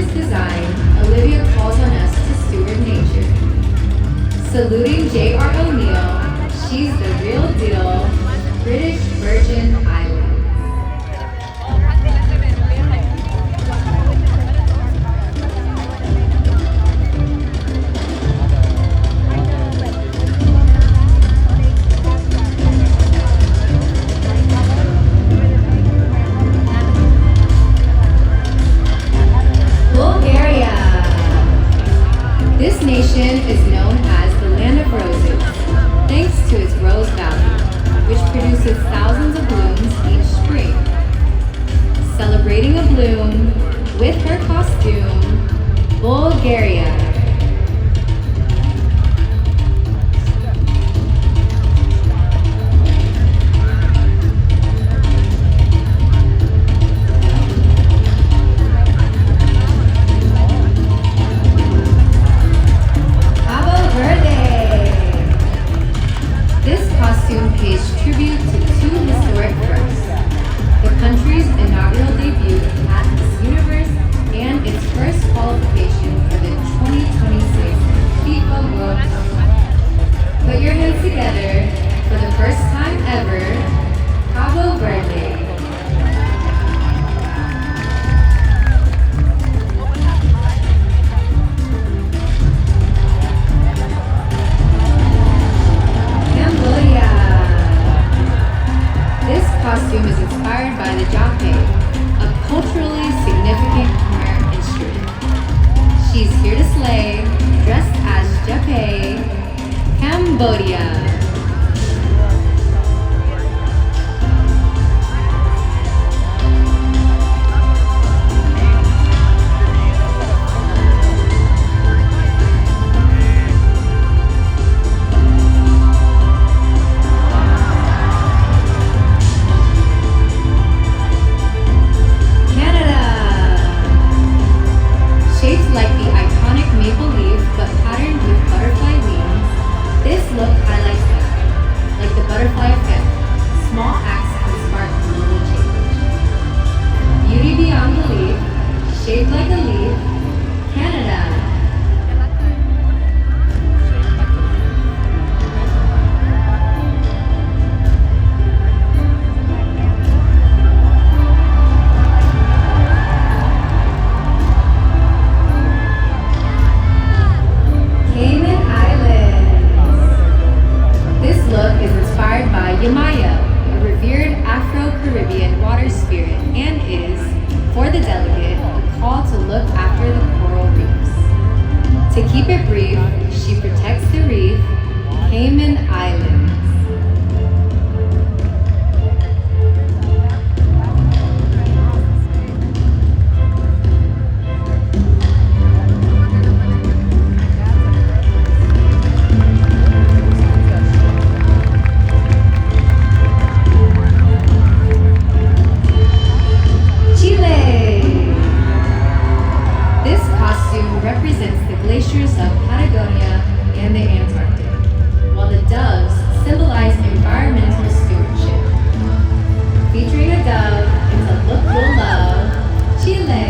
timeless design, Olivia calls on us to steward nature. Saluting J.R. O'Neill, she's the real deal, British Virgin Islands. Bulgaria. This nation is known as the land of roses, thanks to its Rose Valley, which produces thousands of blooms each spring. Celebrating a bloom with her costume, Bulgaria. Cabo Verde. This costume pays tribute to two historic firsts: the country's inaugural debut at Miss Universe and its first qualification for the 2026 FIFA World Cup. Put your hands together for the first time ever, Cabo Verde. Cambodia. This costume is inspired by the jape, a culturally significant Khmer instrument. She's here to slay, dressed as jape, Cambodia. Canada. Shaped like the iconic maple leaf but patterned with butterfly wings, this look highlights that, like the butterfly effect, small acts can spark global change. Beauty beyond belief, shaped like a leaf, Canada. Cayman Islands. This look is inspired by Yamaya, a revered Afro-Caribbean water spirit, and is, for the delegate, a call to look after the coral reefs. To keep it brief, she protects the reef, Cayman Islands. Chile. This costume represents the glaciers of Patagonia and the Antarctic, while the doves symbolize environmental stewardship. Featuring a dove, it's a look you'll love, Chile.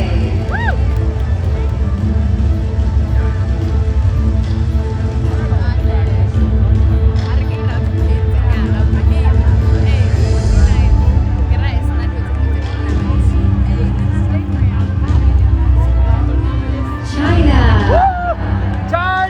China. China!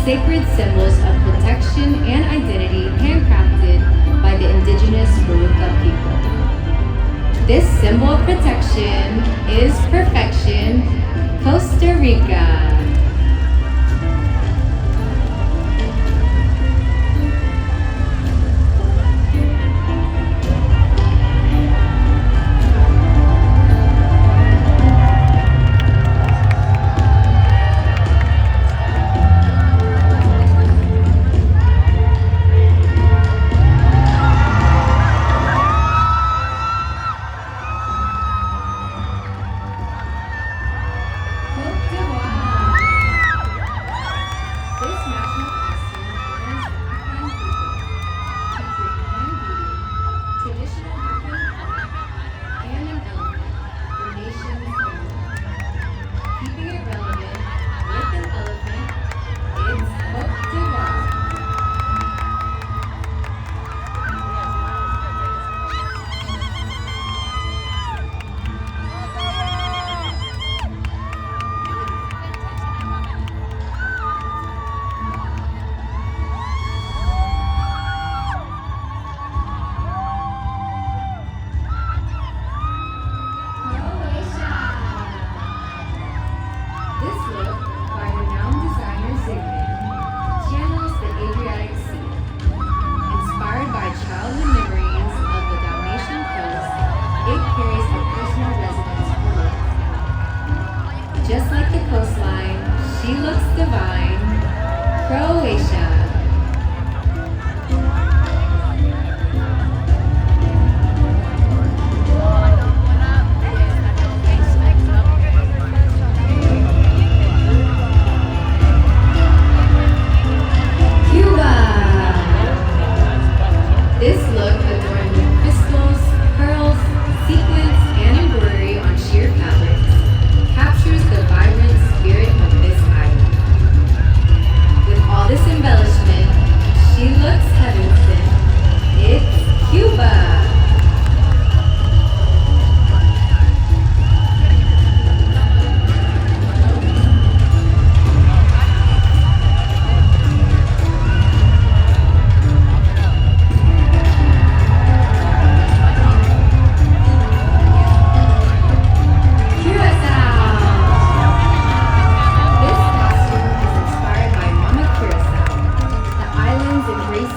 sacred symbols of protection and identity handcrafted by the indigenous Baruka people. This symbol of protection is perfection, Costa Rica. Just like the coastline, she looks divine. Croatia. Cuba. This look adorned with crystals, pearls, sequins, and embroidery on sheer fabrics captures the vibrant spirit of this island. With all this embellishment, she looks heaven sent. It's Cuba.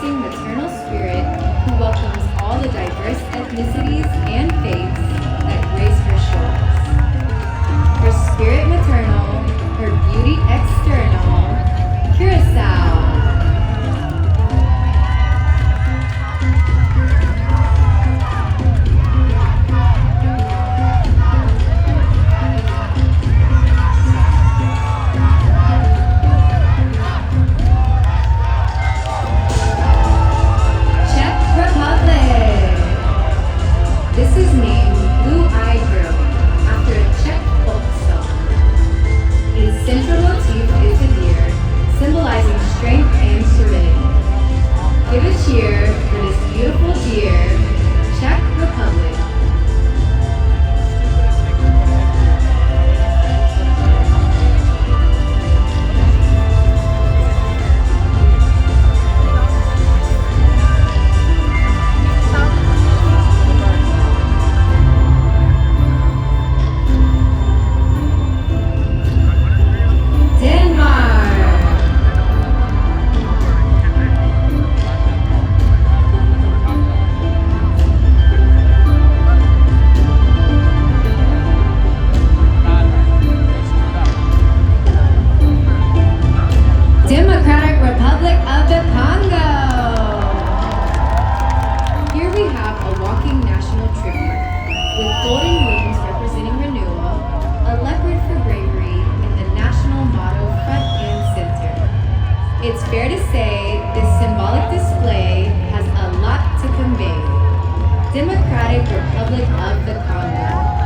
Maternal spirit who welcomes all the diverse ethnicities and faiths that grace her shores. Her spirit maternal, her beauty external, Curacao. This is named Blue Eyed Girl after a Czech folk song. Its central motif is a deer, symbolizing strength and serenity. Give a cheer for this beautiful deer, Czech Republic. Democratic Republic of the Congo. Here we have a walking national tribute with golden wings representing renewal, a leopard for bravery, and the national motto front and center. It's fair to say this symbolic display has a lot to convey. Democratic Republic of the Congo.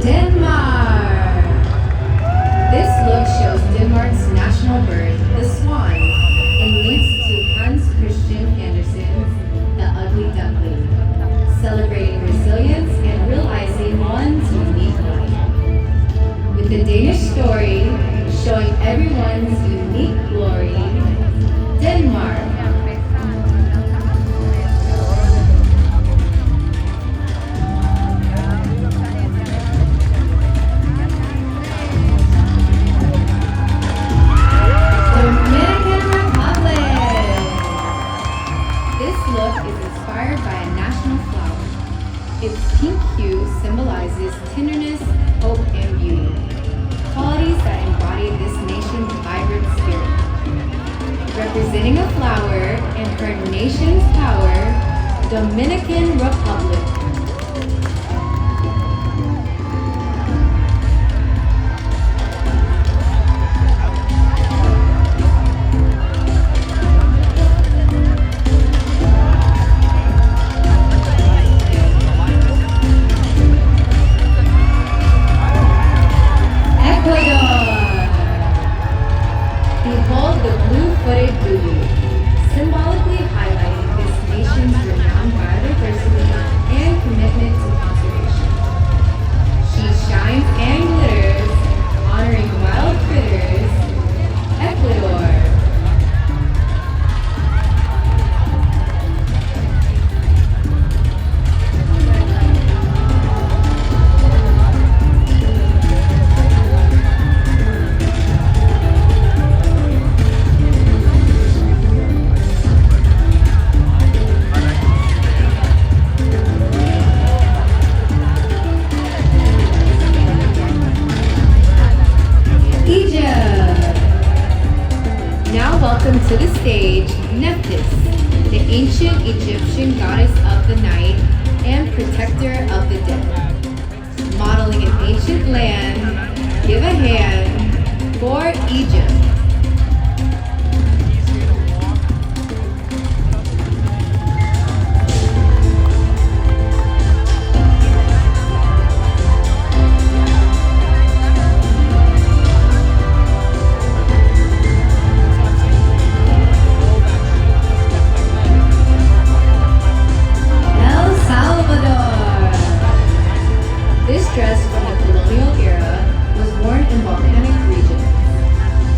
Denmark. This look shows Denmark's national bird, the swan. holding a flower and her nation's power, Dominican Republic. Behold the blue-footed bulu, symbolically highlighting this nation's renowned biodiversity and commitment to conservation. She shines and glitters, honoring wild critters, Ecuador. Now welcome to the stage, Nephthys, the ancient Egyptian goddess of the night and protector of the dead. Modeling an ancient land, give a hand for Egypt. This dress from the colonial era was worn in volcanic regions.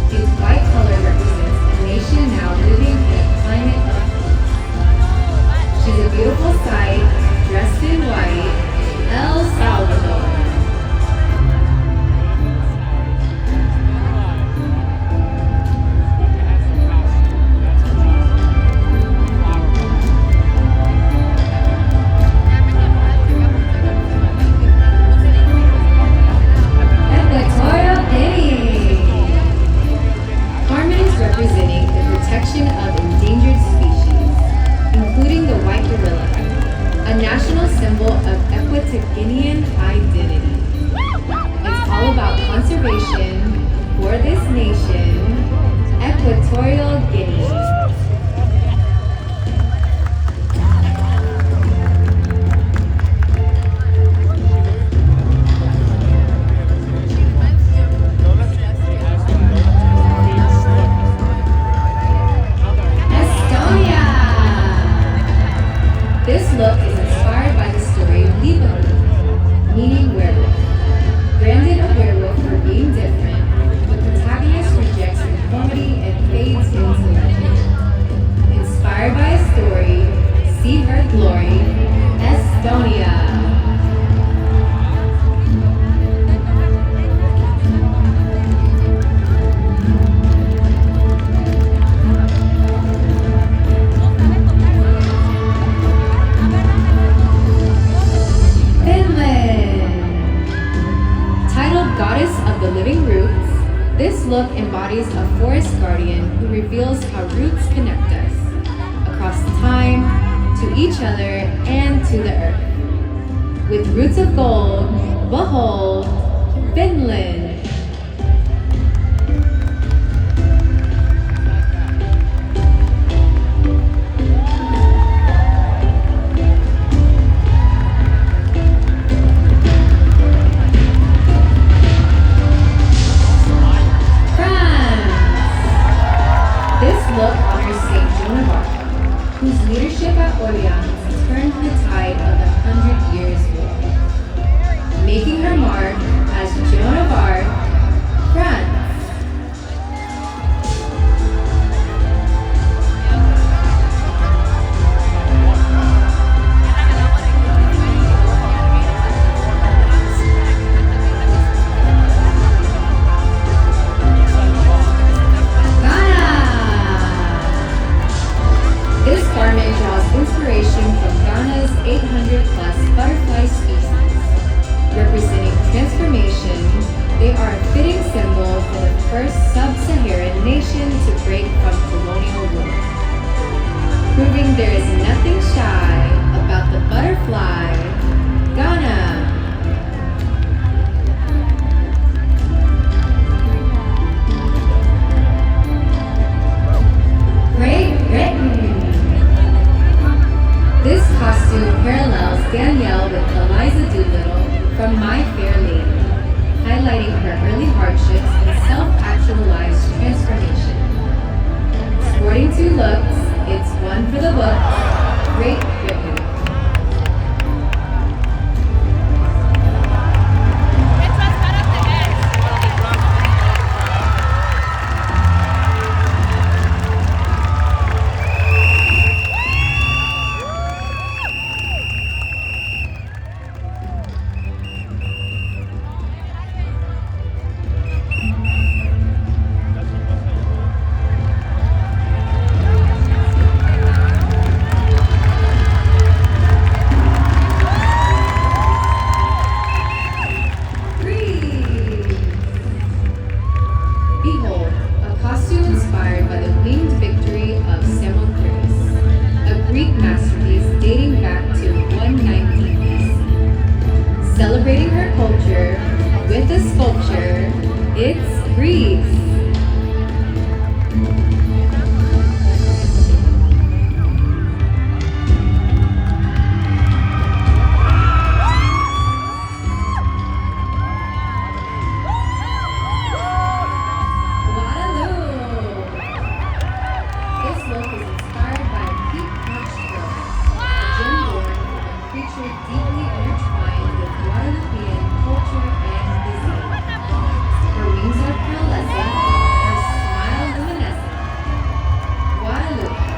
Its white color represents a nation now living in a climate of peace. She's a beautiful sight, dressed in white, El Salvador. Representing the protection of endangered species, including the white gorilla, a national symbol of Equatoguinean identity. It's all about conservation for this nation, Equatorial Guinea. This look is inspired by the story of Liebling, meaning werewolf. Branded a werewolf for being different, the protagonist rejects conformity and fades into legend. Inspired by a story, see her glory, Estonia. Goddess of the living roots, this look embodies a forest guardian who reveals how roots connect us across time, to each other, and to the earth. With roots of gold, behold, Finland. Look honors Saint Joan of Arc, whose leadership at Orleans turned the tide of the 100 Years' War, making her mark as Joan of Arc, France. This garment draws inspiration from Ghana's 800-plus butterfly species. Representing transformation, they are a fitting symbol for the first sub-Saharan nation to break from colonial rule. books, Great Britain. Greece. Behold, a costume inspired by the winged victory of Samothrace, a Greek masterpiece dating back to 190 BC. Celebrating her culture with a sculpture, it's Greece. Guadalupe. This look is inspired by a peak-notched throne, a gem born from a creature deeply intertwined with Guadalupean culture and cuisine. Her wings are pearlescent, her smile luminescent. Guadalupe.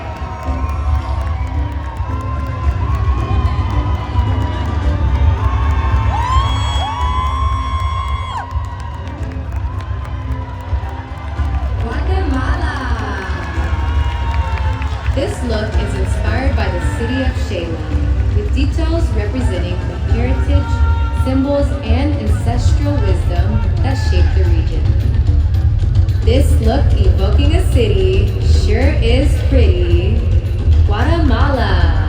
Guatemala. This look is inspired by the city of Shalem, with details representing the heritage, symbols, and ancestral wisdom that shape the region. This look evoking a city sure is pretty. Guatemala.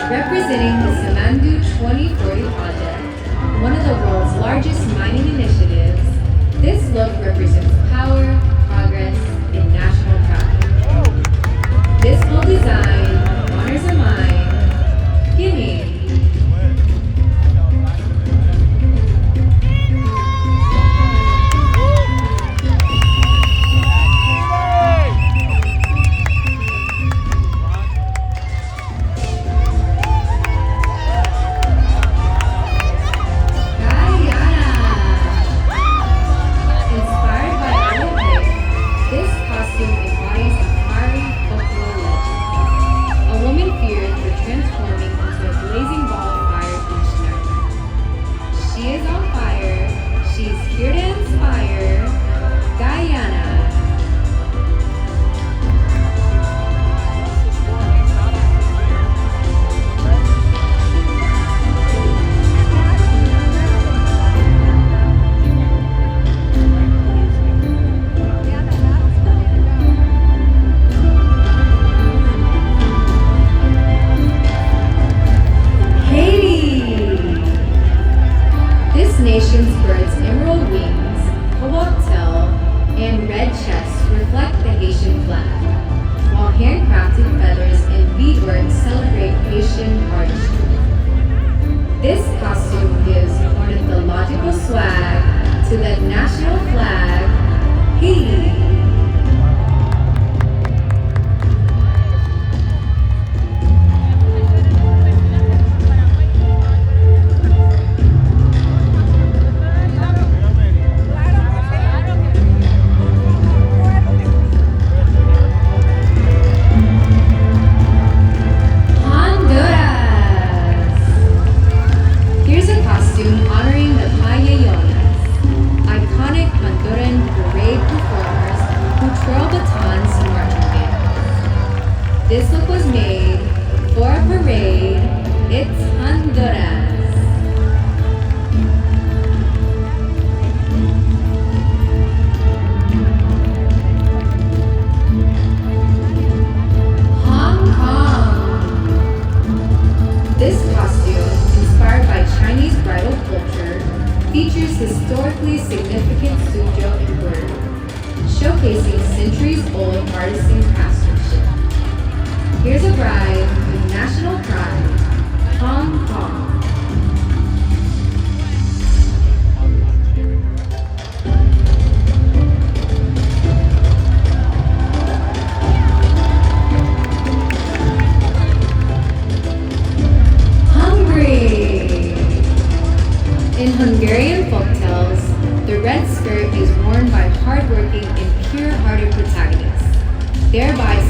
Representing the Samandu 2040 project, one of the world's largest mining initiatives, this look represents power, progress, and national pride. This bold design honors a mine, Guinea. Inspired by Olympic, this costume embodies the Kari folklore legend.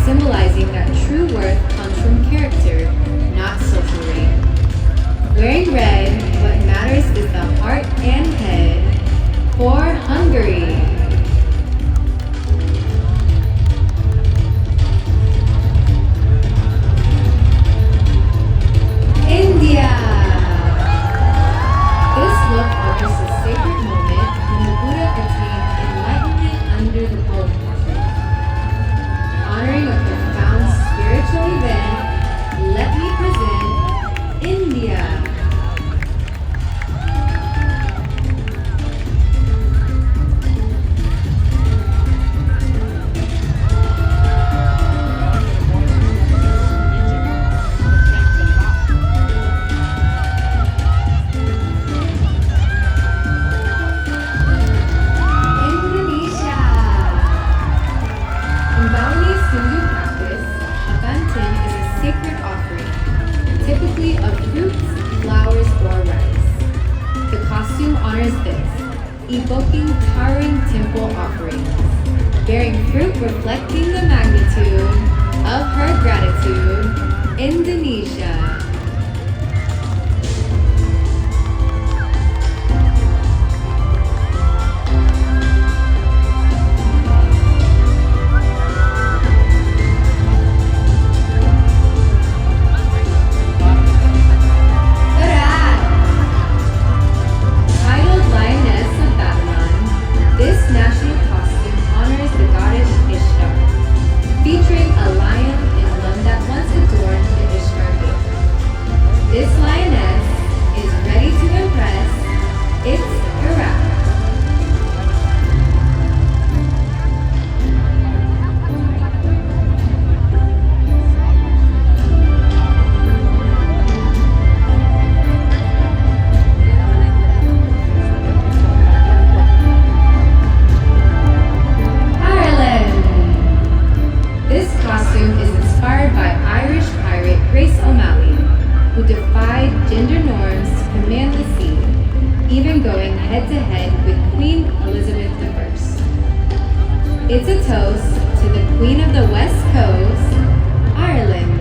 symbolizing that true worth comes from character, not social rank. Wearing red, what matters is the heart and head for Hungary. India. This look honors a sacred moment when the Buddha attained enlightenment under the Bodhi tree. Honoring a profound spiritual event, let me present India. Indonesia. In Balinese Hindu practice, a banten is a sacred offering, typically of fruits, flowers, or rice. The costume honors this, evoking towering temple offerings, bearing fruit reflecting the magnitude of her gratitude. Indonesia. Berat. Titled Lioness of Babylon, this national costume honors the goddess Ishtar, featuring a lion emblem that once adorned the Ishtar Gate. This lioness is ready to impress. It's Iraq. Ireland. This costume is inspired by Irish pirate Grace O'Malley, who defied gender norms to command the sea, even going head-to-head with Queen Elizabeth I. It's a toast to the Queen of the West Coast, Ireland.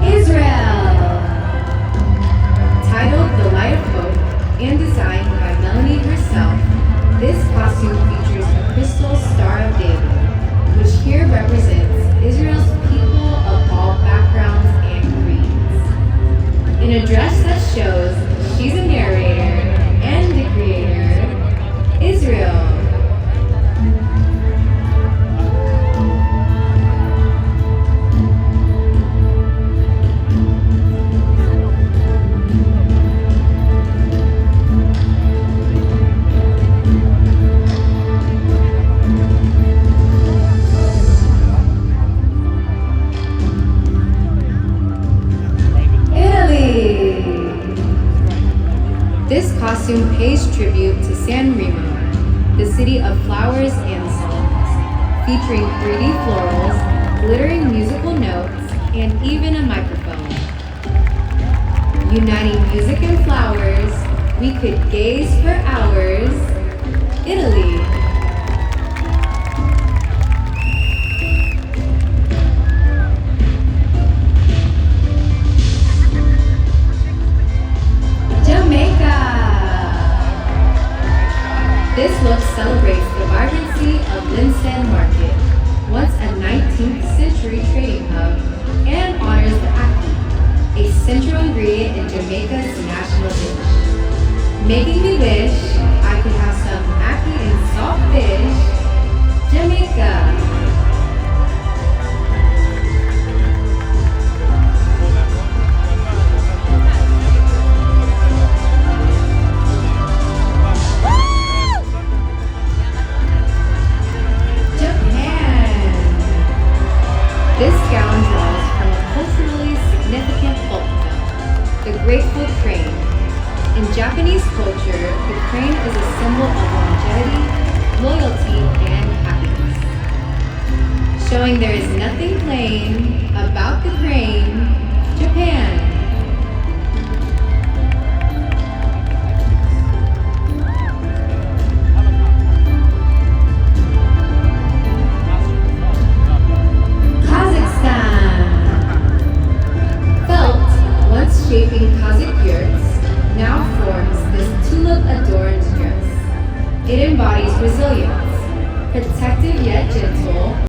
Israel. Titled The Light of Hope and designed by Melanie herself, this costume features a crystal Star of David, which here represents Israel's people of all backgrounds and creeds. In a dress that shows she's a narrator and a creator, Israel. Italy. This costume pays tribute to San Remo, the city of flowers and songs, featuring 3D florals, glittering musical notes, and even a microphone. Uniting music and flowers, we could gaze for hours. Italy. Jamaica. This look celebrates the vibrancy of Linstead Market, once a 19th century trading hub, and honors the ackee, a central ingredient in Jamaica's national dish. Making me wish I could have some ackee and salt fish. Jamaica. Japan. This gown draws from a culturally significant folk tale, the Grateful Crane. In Japanese culture, the crane is a symbol of longevity, loyalty, and happiness. Showing there is nothing plain about the crane, Japan. Kazakh yurts now forms this tulip-adorned dress. It embodies resilience, protective yet gentle,